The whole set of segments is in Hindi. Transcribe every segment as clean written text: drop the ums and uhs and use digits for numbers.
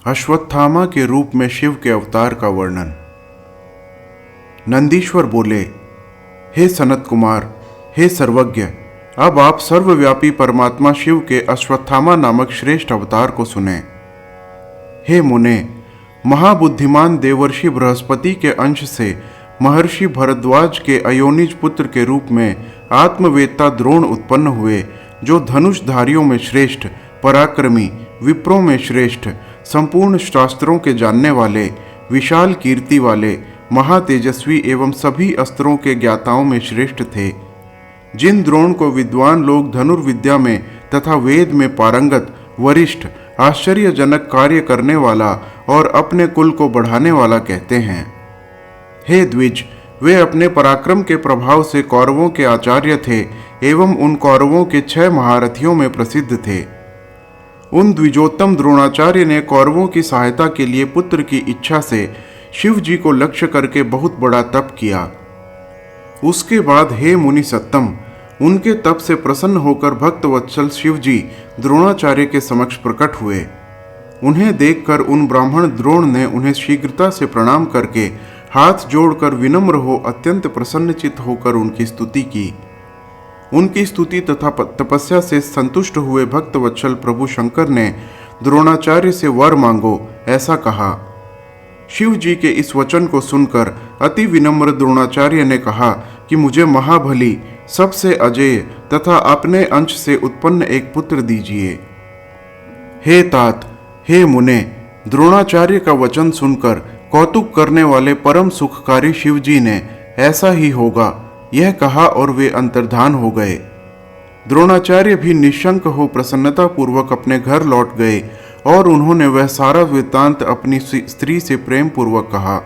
अश्वत्थामा के रूप में शिव के अवतार का वर्णन। नंदीश्वर बोले, हे सनत कुमार, हे सर्वज्ञ, अब आप सर्वव्यापी परमात्मा शिव के अश्वत्थामा नामक श्रेष्ठ अवतार को सुने। हे मुने, महाबुद्धिमान देवर्षि बृहस्पति के अंश से महर्षि भरद्वाज के अयोनिज पुत्र के रूप में आत्मवेत्ता द्रोण उत्पन्न हुए, जो धनुषधारियों में श्रेष्ठ, पराक्रमी, विप्रों में श्रेष्ठ, संपूर्ण शास्त्रों के जानने वाले, विशाल कीर्ति वाले, महातेजस्वी एवं सभी अस्त्रों के ज्ञाताओं में श्रेष्ठ थे। जिन द्रोण को विद्वान लोग धनुर्विद्या में तथा वेद में पारंगत, वरिष्ठ, आश्चर्यजनक कार्य करने वाला और अपने कुल को बढ़ाने वाला कहते हैं। हे द्विज, वे अपने पराक्रम के प्रभाव से कौरवों के आचार्य थे एवं उन कौरवों के 6 महारथियों में प्रसिद्ध थे। उन द्विजोत्तम द्रोणाचार्य ने कौरवों की सहायता के लिए पुत्र की इच्छा से शिव जी को लक्ष्य करके बहुत बड़ा तप किया। उसके बाद हे मुनि सत्तम, उनके तप से प्रसन्न होकर भक्तवत्सल शिव जी द्रोणाचार्य के समक्ष प्रकट हुए। उन्हें देखकर उन ब्राह्मण द्रोण ने उन्हें शीघ्रता से प्रणाम करके हाथ जोड़कर विनम्र हो अत्यंत प्रसन्नचित होकर उनकी स्तुति की। उनकी स्तुति तथा तपस्या से संतुष्ट हुए भक्तवत्सल प्रभु शंकर ने द्रोणाचार्य से वर मांगो, ऐसा कहा। शिव जी के इस वचन को सुनकर अति विनम्र द्रोणाचार्य ने कहा कि मुझे महाबली, सबसे अजेय तथा अपने अंश से उत्पन्न एक पुत्र दीजिए। हे तात, हे मुने, द्रोणाचार्य का वचन सुनकर कौतुक करने वाले परम सुखकारी शिव जी ने ऐसा ही होगा यह कहा और वे अंतर्धान हो गए। द्रोणाचार्य भी निशंक हो प्रसन्नता पूर्वक अपने घर लौट गए और उन्होंने वह सारा वृत्तांत अपनी स्त्री से प्रेम पूर्वक कहा।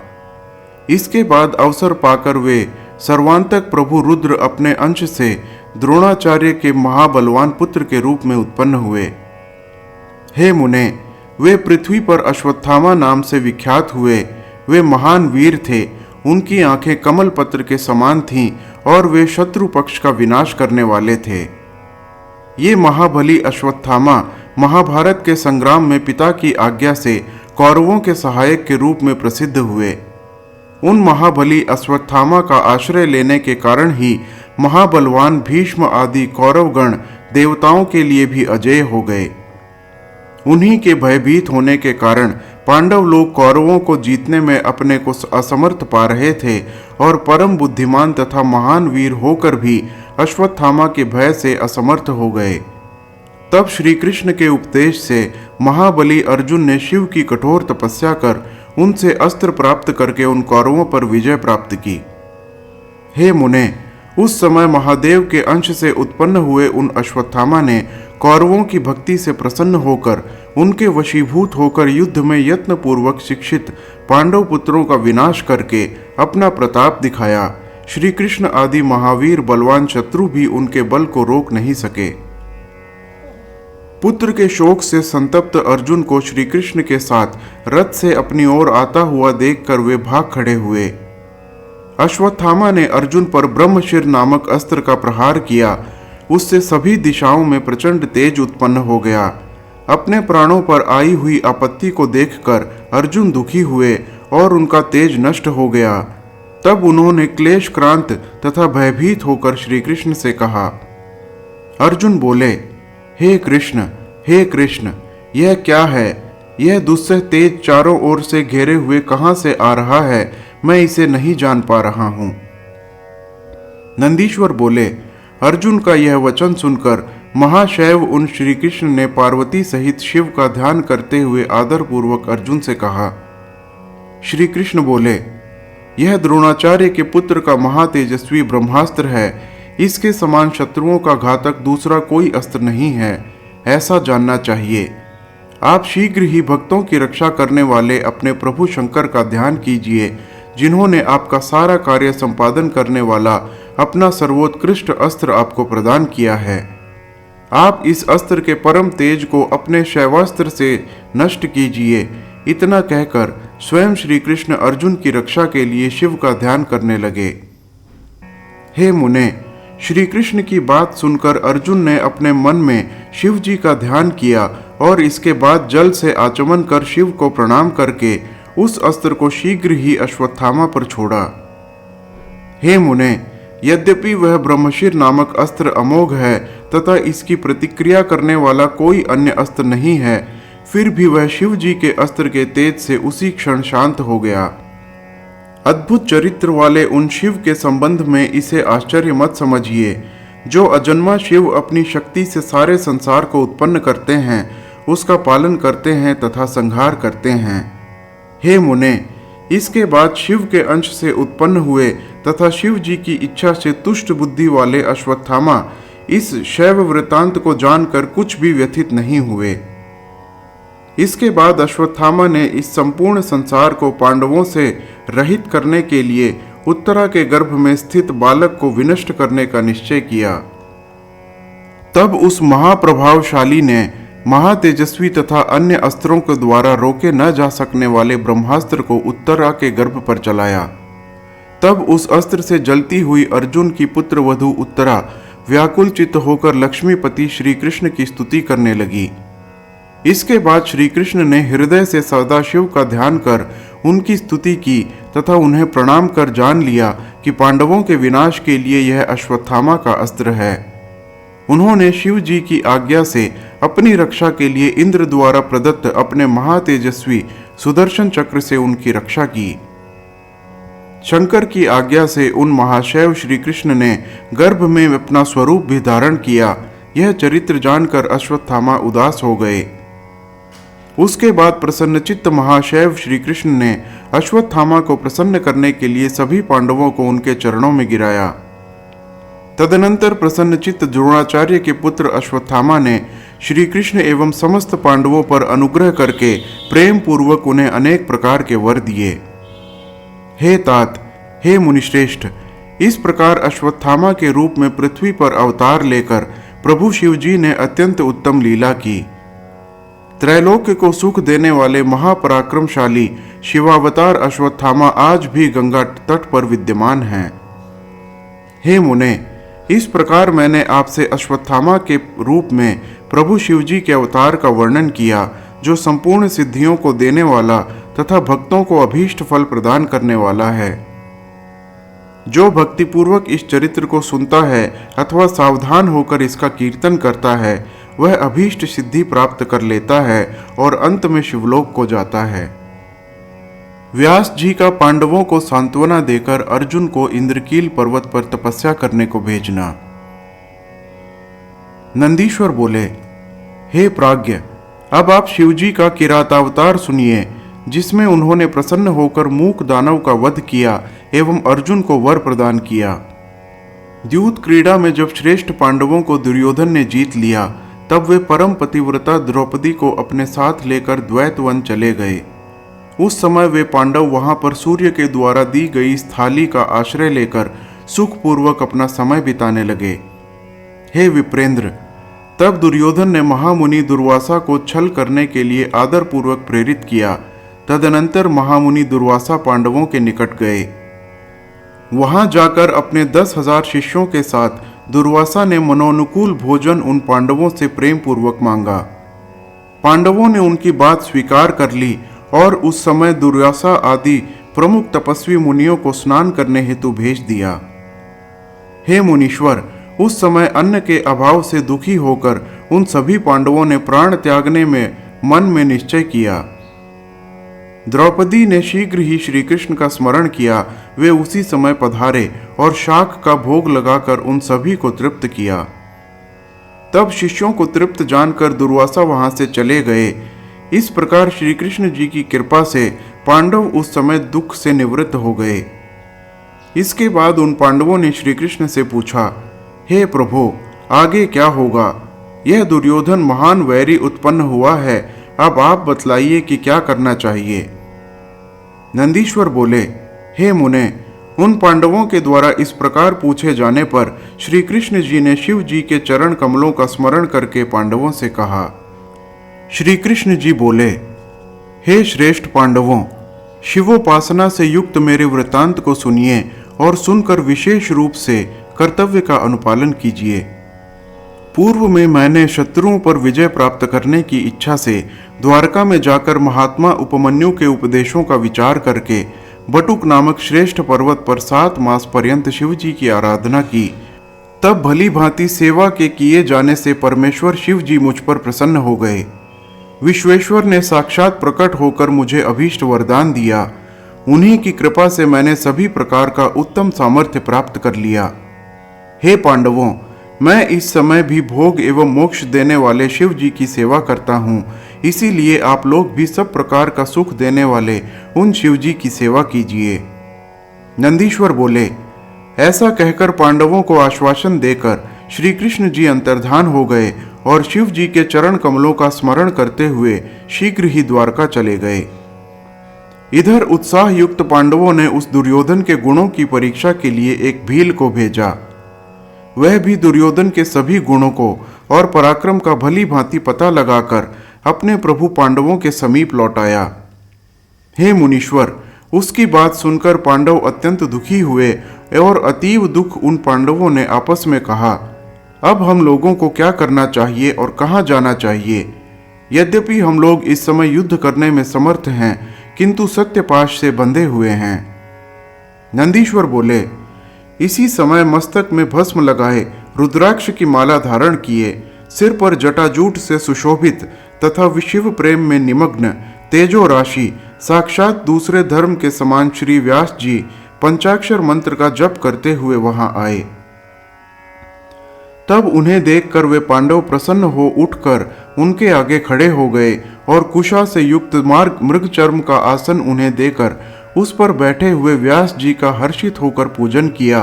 इसके बाद अवसर पाकर वे सर्वांतक प्रभु रुद्र अपने अंश से द्रोणाचार्य के महाबलवान पुत्र के रूप में उत्पन्न हुए। हे मुने, वे पृथ्वी पर अश्वत्थामा नाम से विख्यात हुए। वे महान वीर थे। उनकी आंखें कमल पत्र के समान थीं और वे शत्रु पक्ष का विनाश करने वाले थे। ये महाबली अश्वत्थामा महाभारत के संग्राम में पिता की आज्ञा से कौरवों के सहायक के रूप में प्रसिद्ध हुए। उन महाबली अश्वत्थामा का आश्रय लेने के कारण ही महाबलवान भीष्म आदि कौरवगण देवताओं के लिए भी अजेय हो गए। उन्हीं के भयभीत होने के कारण पांडव लोग कौरवों को जीतने में अपने को असमर्थ पा रहे थे और परम बुद्धिमान तथा महान वीर होकर भी अश्वत्थामा के भय से असमर्थ हो गए। तब श्री कृष्ण के उपदेश से महाबली अर्जुन ने शिव की कठोर तपस्या कर उनसे अस्त्र प्राप्त करके उन कौरवों पर विजय प्राप्त की। हे मुने, उस समय महादेव के अंश से उत्पन्न हुए उन अश्वत्थामा ने कौरवों की भक्ति से प्रसन्न होकर उनके वशीभूत होकर युद्ध में यत्न पूर्वक शिक्षित पांडव पुत्रों का विनाश करके अपना प्रताप दिखाया। श्री कृष्ण आदि महावीर बलवान शत्रु भी उनके बल को रोक नहीं सके। पुत्र के शोक से संतप्त अर्जुन को श्री कृष्ण के साथ रथ से अपनी ओर आता हुआ देखकर वे भाग खड़े हुए। अश्वत्थामा ने अर्जुन पर ब्रह्मशिर नामक अस्त्र का प्रहार किया। उससे सभी दिशाओं में प्रचंड तेज उत्पन्न हो गया। अपने प्राणों पर आई हुई आपत्ति को देखकर अर्जुन दुखी हुए और उनका तेज नष्ट हो गया। तब उन्होंने क्लेश क्रांत तथा भयभीत होकर श्री कृष्ण से कहा। अर्जुन बोले, हे कृष्ण, यह क्या है? यह दुस्सह तेज चारों ओर से घेरे हुए कहां से आ रहा है? मैं इसे नहीं जान पा रहा हूं। नंदीश्वर बोले, अर्जुन का यह वचन सुनकर महाशैव उन श्री कृष्ण ने पार्वती सहित शिव का ध्यान करते हुए आदर पूर्वक अर्जुन से कहा। श्री कृष्ण बोले, यह द्रोणाचार्य के पुत्र का महातेजस्वी ब्रह्मास्त्र है। इसके समान शत्रुओं का घातक दूसरा कोई अस्त्र नहीं है, ऐसा जानना चाहिए। आप शीघ्र ही भक्तों की रक्षा करने वाले अपने प्रभु शंकर का ध्यान कीजिए, जिन्होंने आपका सारा कार्य संपादन करने वाला अपना सर्वोत्कृष्ट अस्त्र आपको प्रदान किया है। आप इस अस्त्र के परम तेज को अपने शैवास्त्र से नष्ट कीजिए। इतना कहकर स्वयं श्री कृष्ण अर्जुन की रक्षा के लिए शिव का ध्यान करने लगे। हे मुने, श्री कृष्ण की बात सुनकर अर्जुन ने अपने मन में शिव जी का ध्यान किया और इसके बाद जल से आचमन कर शिव को प्रणाम करके उस अस्त्र को शीघ्र ही अश्वत्थामा पर छोड़ा। हे मुने, यद्यपि वह ब्रह्मशिर नामक अस्त्र अमोघ है तथा इसकी प्रतिक्रिया करने वाला कोई अन्य अस्त्र नहीं है, फिर भी वह शिव जी के अस्त्र के तेज से उसी क्षण शांत हो गया। अद्भुत चरित्र वाले उन शिव के संबंध में इसे आश्चर्य मत समझिए। जो अजन्मा शिव अपनी शक्ति से सारे संसार को उत्पन्न करते हैं, उसका पालन करते हैं तथा संहार करते हैं। हे मुने, इसके बाद शिव के अंश से उत्पन्न हुए तथा शिव जी की इच्छा से तुष्ट बुद्धि वाले अश्वत्थामा इस शैव वृत्तांत को जानकर कुछ भी व्यथित नहीं हुए। इसके बाद अश्वत्थामा ने इस संपूर्ण संसार को पांडवों से रहित करने के लिए उत्तरा के गर्भ में स्थित बालक को विनष्ट करने का निश्चय किया। तब उस महाप्रभावशाली ने महातेजस्वी तथा अन्य अस्त्रों के द्वारा रोके न जा सकने वाले ब्रह्मास्त्र को उत्तरा के गर्भ पर चलाया। तब उस अस्त्र से जलती हुई अर्जुन की पुत्र वधू उत्तरा व्याकुल चित्त होकर लक्ष्मीपति श्री कृष्ण की स्तुति करने लगी। इसके बाद श्री कृष्ण ने हृदय से सदाशिव का ध्यान कर उनकी स्तुति की तथा उन्हें प्रणाम कर जान लिया कि पांडवों के विनाश के लिए यह अश्वत्थामा का अस्त्र है। उन्होंने शिव जी की आज्ञा से अपनी रक्षा के लिए इंद्र द्वारा प्रदत्त अपने महातेजस्वी सुदर्शन चक्र से उनकी रक्षा की। शंकर की आज्ञा से उन महाशैव श्री कृष्ण ने गर्भ में अपना स्वरूप भी धारण किया। यह चरित्र जानकर अश्वत्थामा उदास हो गए। उसके बाद प्रसन्नचित्त महाशैव श्री कृष्ण ने अश्वत्थामा को प्रसन्न करने के लिए सभी पांडवों को उनके चरणों में गिराया। तदनंतर प्रसन्नचित्त द्रोणाचार्य के पुत्र अश्वत्थामा ने श्री कृष्ण एवं समस्त पांडवों पर अनुग्रह करके प्रेम पूर्वक उन्हें अनेक प्रकार के वर दिए। हे तात, हे मुनिश्रेष्ठ, इस प्रकार अश्वत्थामा के रूप में पृथ्वी पर अवतार लेकर प्रभु शिव जी ने अत्यंत उत्तम लीला की। त्रैलोक्य को सुख देने वाले महापराक्रमशाली शिवावतार अश्वत्थामा आज भी गंगा तट पर विद्यमान हैं। हे मुने, इस प्रकार मैंने आपसे अश्वत्थामा के रूप में प्रभु शिव जी के अवतार का वर्णन किया, जो संपूर्ण सिद्धियों को देने वाला तथा भक्तों को अभीष्ट फल प्रदान करने वाला है। जो भक्तिपूर्वक इस चरित्र को सुनता है अथवा सावधान होकर इसका कीर्तन करता है, वह अभीष्ट सिद्धि प्राप्त कर लेता है और अंत में शिवलोक को जाता है। व्यास जी का पांडवों को सांत्वना देकर अर्जुन को इंद्रकील पर्वत पर तपस्या करने को भेजना। नंदीश्वर बोले, हे प्राज्ञ, अब आप शिवजी का किरातावतार सुनिए, जिसमें उन्होंने प्रसन्न होकर मूक दानव का वध किया एवं अर्जुन को वर प्रदान किया। द्यूत क्रीड़ा में जब श्रेष्ठ पांडवों को दुर्योधन ने जीत लिया, तब वे परम पतिव्रता द्रौपदी को अपने साथ लेकर द्वैतवन चले गए। उस समय वे पांडव वहां पर सूर्य के द्वारा दी गई स्थाली का आश्रय लेकर सुखपूर्वक अपना समय बिताने लगे। हे विप्रेंद्र, तब दुर्योधन ने महामुनि दुर्वासा को छल करने के लिए आदरपूर्वक प्रेरित किया। तदनंतर महामुनि दुर्वासा पांडवों के निकट गए। वहां जाकर अपने 10,000 शिष्यों के साथ दुर्वासा ने मनोनुकूल भोजन उन पांडवों से प्रेम पूर्वक मांगा। पांडवों ने उनकी बात स्वीकार कर ली और उस समय दुर्वासा आदि प्रमुख तपस्वी मुनियों को स्नान करने हेतु भेज दिया। हे मुनीश्वर, उस समय अन्न के अभाव से दुखी होकर उन सभी पांडवों ने प्राण त्यागने में मन में निश्चय किया। द्रौपदी ने शीघ्र ही श्री कृष्ण का स्मरण किया। वे उसी समय पधारे और शाक का भोग लगाकर उन सभी को तृप्त किया। तब शिष्यों को तृप्त जानकर दुर्वासा वहां से चले गए। इस प्रकार श्री कृष्ण जी की कृपा से पांडव उस समय दुख से निवृत्त हो गए। इसके बाद उन पांडवों ने श्री कृष्ण से पूछा, हे प्रभु, आगे क्या होगा? यह दुर्योधन महान वैरी उत्पन्न हुआ है, अब आप बतलाइए कि क्या करना चाहिए। नंदीश्वर बोले, हे मुने, उन पांडवों के द्वारा इस प्रकार पूछे जाने पर श्री कृष्ण जी ने शिव जी के चरण कमलों का स्मरण करके पांडवों से कहा। श्री कृष्ण जी बोले, हे श्रेष्ठ पांडवों, शिवोपासना से युक्त मेरे वृत्तांत को सुनिए और सुनकर विशेष रूप से कर्तव्य का अनुपालन कीजिए। पूर्व में मैंने शत्रुओं पर विजय प्राप्त करने की इच्छा से द्वारका में जाकर महात्मा उपमन्यु के उपदेशों का विचार करके बटुक नामक श्रेष्ठ पर्वत पर 7 मास पर्यंत शिव जी की आराधना की। तब भली भांति सेवा के किए जाने से परमेश्वर शिव जी मुझ पर प्रसन्न हो गए। विश्वेश्वर ने साक्षात प्रकट होकर मुझे अभीष्ट वरदान दिया। उन्हीं की कृपा से मैंने सभी प्रकार का उत्तम सामर्थ्य प्राप्त कर लिया। हे पांडवों, मैं इस समय भी भोग एवं मोक्ष देने वाले शिव जी की सेवा करता हूँ, इसीलिए आप लोग भी सब प्रकार का सुख देने वाले उन शिव जी की सेवा कीजिए। नंदीश्वर बोले, ऐसा कहकर पांडवों को आश्वासन देकर श्री कृष्ण जी अंतर्धान हो गए और शिव जी के चरण कमलों का स्मरण करते हुए शीघ्र ही द्वारका चले गए। इधर उत्साह युक्त पांडवों ने उस दुर्योधन के गुणों की परीक्षा के लिए एक भील को भेजा। वह भी दुर्योधन के सभी गुणों को और पराक्रम का भली भांति पता लगाकर अपने प्रभु पांडवों के समीप लौट आया। हे मुनीश्वर, उसकी बात सुनकर पांडव अत्यंत दुखी हुए और अतीव दुख उन पांडवों ने आपस में कहा, अब हम लोगों को क्या करना चाहिए और कहाँ जाना चाहिए? यद्यपि हम लोग इस समय युद्ध करने में समर्थ हैं, किंतु सत्यपाश से बंधे हुए हैं। नंदीश्वर बोले, इसी समय मस्तक में भस्म लगाए, रुद्राक्ष की माला धारण किए, सिर पर जटाजूट से सुशोभित तथा शिव प्रेम में निमग्न तेजो राशि साक्षात दूसरे धर्म के समान श्री व्यास जी पंचाक्षर मंत्र का जप करते हुए वहां आए। तब उन्हें देखकर वे पांडव प्रसन्न हो उठकर उनके आगे खड़े हो गए और कुशा से युक्त मार्ग मृगचर्म का आसन उन्हें देकर उस पर बैठे हुए व्यास जी का हर्षित होकर पूजन किया,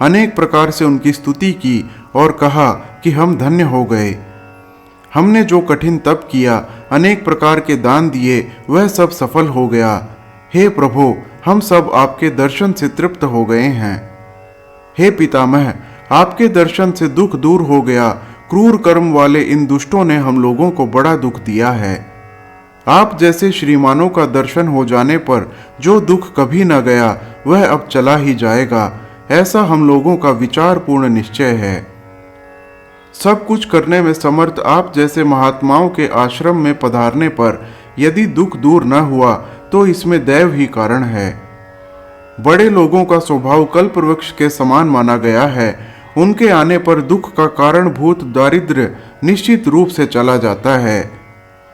अनेक प्रकार से उनकी स्तुति की और कहा कि हम धन्य हो गए। हमने जो कठिन तप किया, अनेक प्रकार के दान दिए, वह सब सफल हो गया। हे प्रभु, हम सब आपके दर्शन से तृप्त हो गए हैं। हे पितामह, आपके दर्शन से दुख दूर हो गया। क्रूर कर्म वाले इन दुष्टों ने हम लोगों को बड़ा दुख दिया है। आप जैसे श्रीमानों का दर्शन हो जाने पर जो दुख कभी न गया, वह अब चला ही जाएगा, ऐसा हम लोगों का विचारपूर्ण निश्चय है। सब कुछ करने में समर्थ आप जैसे महात्माओं के आश्रम में पधारने पर यदि दुख दूर न हुआ तो इसमें दैव ही कारण है। बड़े लोगों का स्वभाव कल्प वृक्ष के समान माना गया है। उनके आने पर दुख का कारणभूत दारिद्र्य निश्चित रूप से चला जाता है।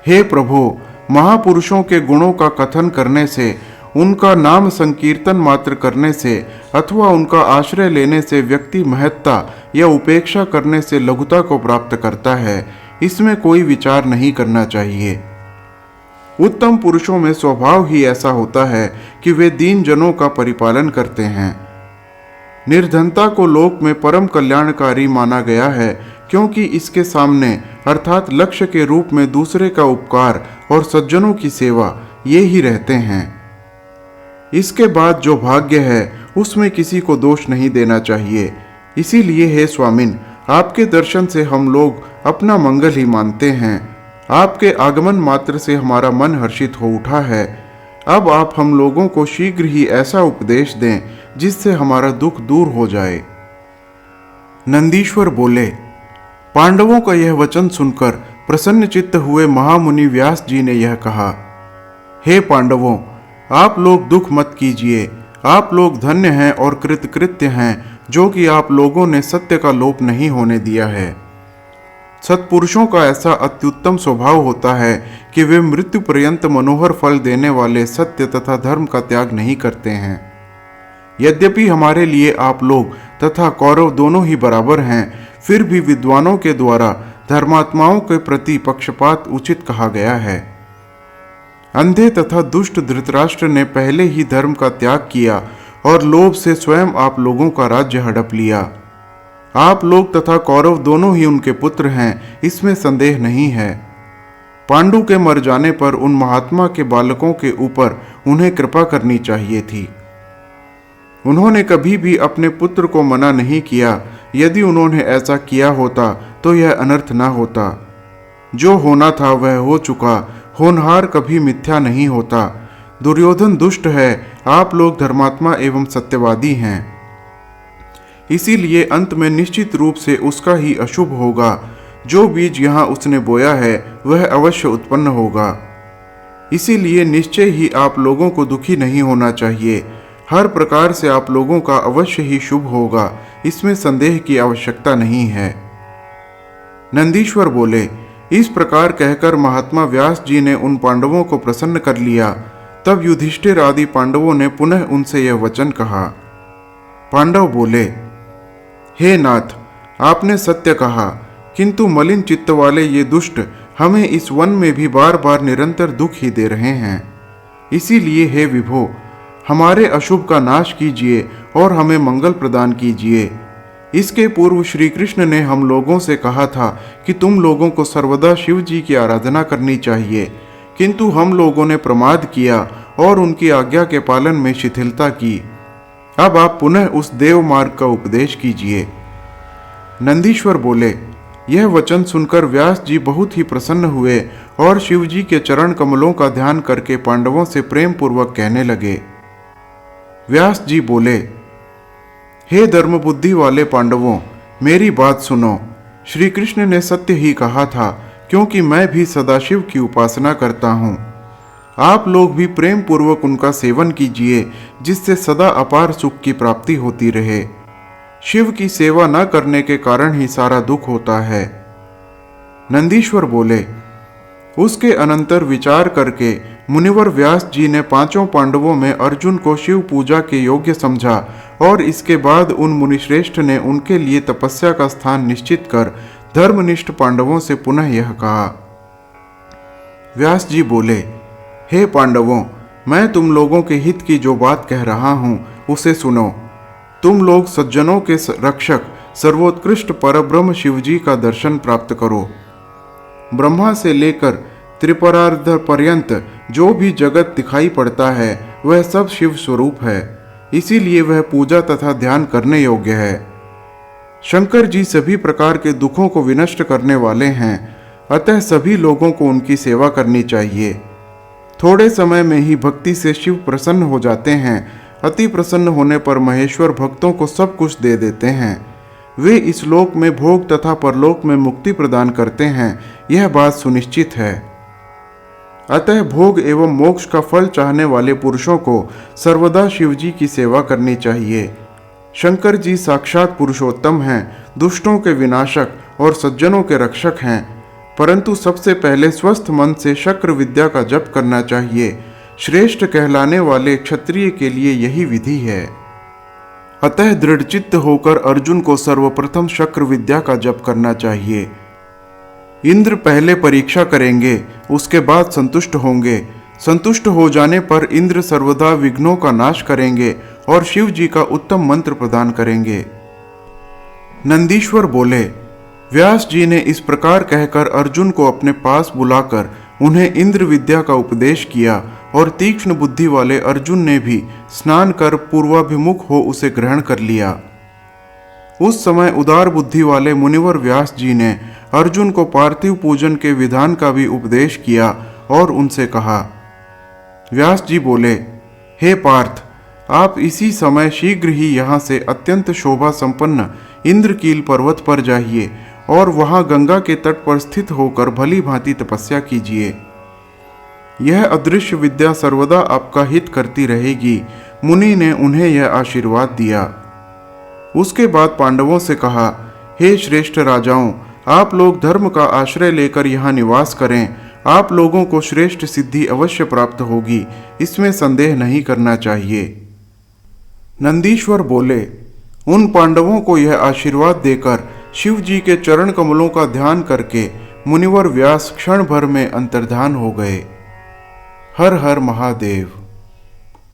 हे प्रभु, महापुरुषों के गुणों का कथन करने से, उनका नाम संकीर्तन मात्र करने से अथवा उनका आश्रय लेने से व्यक्ति महत्ता या उपेक्षा करने से लघुता को प्राप्त करता है। इसमें कोई विचार नहीं करना चाहिए। उत्तम पुरुषों में स्वभाव ही ऐसा होता है कि वे दीन जनों का परिपालन करते हैं। निर्धनता को लोक में परम कल्याणकारी माना गया है, क्योंकि इसके सामने अर्थात लक्ष्य के रूप में दूसरे का उपकार और सज्जनों की सेवा ये ही रहते हैं। इसके बाद जो भाग्य है उसमें किसी को दोष नहीं देना चाहिए। इसीलिए हे स्वामिन, आपके दर्शन से हम लोग अपना मंगल ही मानते हैं। आपके आगमन मात्र से हमारा मन हर्षित हो उठा है। अब आप हम लोगों को शीघ्र ही ऐसा उपदेश दें जिससे हमारा दुख दूर हो जाए। नंदीश्वर बोले, पांडवों का यह वचन सुनकर प्रसन्न चित्त हुए महामुनि व्यास जी ने यह कहा, हे पांडवों, आप लोग दुख मत कीजिए। आप लोग धन्य हैं और कृतकृत्य हैं, जो कि आप लोगों ने सत्य का लोप नहीं होने दिया है। सत्पुरुषों का ऐसा अत्युत्तम स्वभाव होता है कि वे मृत्यु पर्यंत मनोहर फल देने वाले सत्य तथा धर्म का त्याग नहीं करते हैं। यद्यपि हमारे लिए आप लोग तथा कौरव दोनों ही बराबर हैं, फिर भी विद्वानों के द्वारा धर्मात्माओं के प्रति पक्षपात उचित कहा गया है। अंधे तथा दुष्ट धृतराष्ट्र ने पहले ही धर्म का त्याग किया और लोभ से स्वयं आप लोगों का राज्य हड़प लिया। आप लोग तथा कौरव दोनों ही उनके पुत्र हैं, इसमें संदेह नहीं है। पांडु के मर जाने पर उन महात्मा के बालकों के ऊपर उन्हें कृपा करनी चाहिए थी। उन्होंने कभी भी अपने पुत्र को मना नहीं किया। यदि उन्होंने ऐसा किया होता तो यह अनर्थ न होता। जो होना था वह हो चुका। होनहार कभी मिथ्या नहीं होता। दुर्योधन दुष्ट है, आप लोग धर्मात्मा एवं सत्यवादी हैं। इसीलिए अंत में निश्चित रूप से उसका ही अशुभ होगा। जो बीज यहाँ उसने बोया है वह अवश्य उत्पन्न होगा। इसीलिए निश्चय ही आप लोगों को दुखी नहीं होना चाहिए। हर प्रकार से आप लोगों का अवश्य ही शुभ होगा, इसमें संदेह की आवश्यकता नहीं है। नंदीश्वर बोले, इस प्रकार कहकर महात्मा व्यास जी ने उन पांडवों को प्रसन्न कर लिया। तब युधिष्ठिर आदि पांडवों ने पुनः उनसे यह वचन कहा। पांडव बोले, हे नाथ, आपने सत्य कहा, किंतु मलिन चित्त वाले ये दुष्ट हमें इस वन में भी बार बार निरंतर दुख ही दे रहे हैं। इसीलिए हे विभो, हमारे अशुभ का नाश कीजिए और हमें मंगल प्रदान कीजिए। इसके पूर्व श्री कृष्ण ने हम लोगों से कहा था कि तुम लोगों को सर्वदा शिव जी की आराधना करनी चाहिए, किंतु हम लोगों ने प्रमाद किया और उनकी आज्ञा के पालन में शिथिलता की। अब आप पुनः उस देव मार्ग का उपदेश कीजिए। नंदीश्वर बोले, यह वचन सुनकर व्यास जी बहुत ही प्रसन्न हुए और शिव जी के चरण कमलों का ध्यान करके पांडवों से प्रेम पूर्वक कहने लगे। व्यास जी बोले, हे धर्म बुद्धि वाले पांडवों, मेरी बात सुनो। श्री कृष्ण ने सत्य ही कहा था, क्योंकि मैं भी सदाशिव की उपासना करता हूँ। आप लोग भी प्रेम पूर्वक उनका सेवन कीजिए, जिससे सदा अपार सुख की प्राप्ति होती रहे। शिव की सेवा न करने के कारण ही सारा दुख होता है। नंदीश्वर बोले, उसके अनंतर विचार करके मुनिवर व्यास जी ने पांचों पांडवों में अर्जुन को शिव पूजा के योग्य समझा और इसके बाद उन मुनिश्रेष्ठ ने उनके लिए तपस्या का स्थान निश्चित कर धर्मनिष्ठ पांडवों से पुनः यह कहा। व्यास जी बोले, हे पांडवों, मैं तुम लोगों के हित की जो बात कह रहा हूं उसे सुनो। तुम लोग सज्जनों के रक्षक सर्वोत्कृष्ट परब्रह्म शिवजी का दर्शन प्राप्त करो। ब्रह्मा से लेकर त्रिपुरार्ध पर्यंत जो भी जगत दिखाई पड़ता है वह सब शिव स्वरूप है, इसीलिए वह पूजा तथा ध्यान करने योग्य है। शंकर जी सभी प्रकार के दुखों को विनष्ट करने वाले हैं, अतः सभी लोगों को उनकी सेवा करनी चाहिए। थोड़े समय में ही भक्ति से शिव प्रसन्न हो जाते हैं। अति प्रसन्न होने पर महेश्वर भक्तों को सब कुछ दे देते हैं। वे इस लोक में भोग तथा परलोक में मुक्ति प्रदान करते हैं, यह बात सुनिश्चित है। अतः भोग एवं मोक्ष का फल चाहने वाले पुरुषों को सर्वदा शिवजी की सेवा करनी चाहिए। शंकर जी साक्षात पुरुषोत्तम हैं, दुष्टों के विनाशक और सज्जनों के रक्षक हैं, परंतु सबसे पहले स्वस्थ मन से शक्र विद्या का जप करना चाहिए। श्रेष्ठ कहलाने वाले क्षत्रिय के लिए यही विधि है। अतः दृढ़चित्त होकर अर्जुन को सर्वप्रथम शक्र विद्या का जप करना चाहिए। इंद्र पहले परीक्षा करेंगे, उसके बाद संतुष्ट होंगे। संतुष्ट हो जाने पर इंद्र सर्वदा विघ्नों का नाश करेंगे और शिव जी का उत्तम मंत्र प्रदान करेंगे। नंदीश्वर बोले, व्यास जी ने इस प्रकार कहकर अर्जुन को अपने पास बुलाकर उन्हें इंद्र विद्या का उपदेश किया और तीक्ष्ण बुद्धि वाले अर्जुन ने भी स्नान कर पूर्वाभिमुख हो उसे ग्रहण कर लिया। उस समय उदार बुद्धि वाले मुनिवर व्यास जी ने अर्जुन को पार्थिव पूजन के विधान का भी उपदेश किया और उनसे कहा। व्यास जी बोले, हे पार्थ, आप इसी समय शीघ्र ही यहाँ से अत्यंत शोभा संपन्न इंद्रकील पर्वत पर जाइए और वहां गंगा के तट पर स्थित होकर भली भांति तपस्या कीजिए। यह अदृश्य विद्या सर्वदा आपका हित करती रहेगी। मुनि ने उन्हें यह आशीर्वाद दिया। उसके बाद पांडवों से कहा, हे श्रेष्ठ राजाओं, आप लोग धर्म का आश्रय लेकर यहाँ निवास करें। आप लोगों को श्रेष्ठ सिद्धि अवश्य प्राप्त होगी, इसमें संदेह नहीं करना चाहिए। नंदीश्वर बोले, उन पांडवों को यह आशीर्वाद देकर शिव जी के चरण कमलों का ध्यान करके मुनिवर व्यास क्षण भर में अंतर्धान हो गए। हर हर महादेव।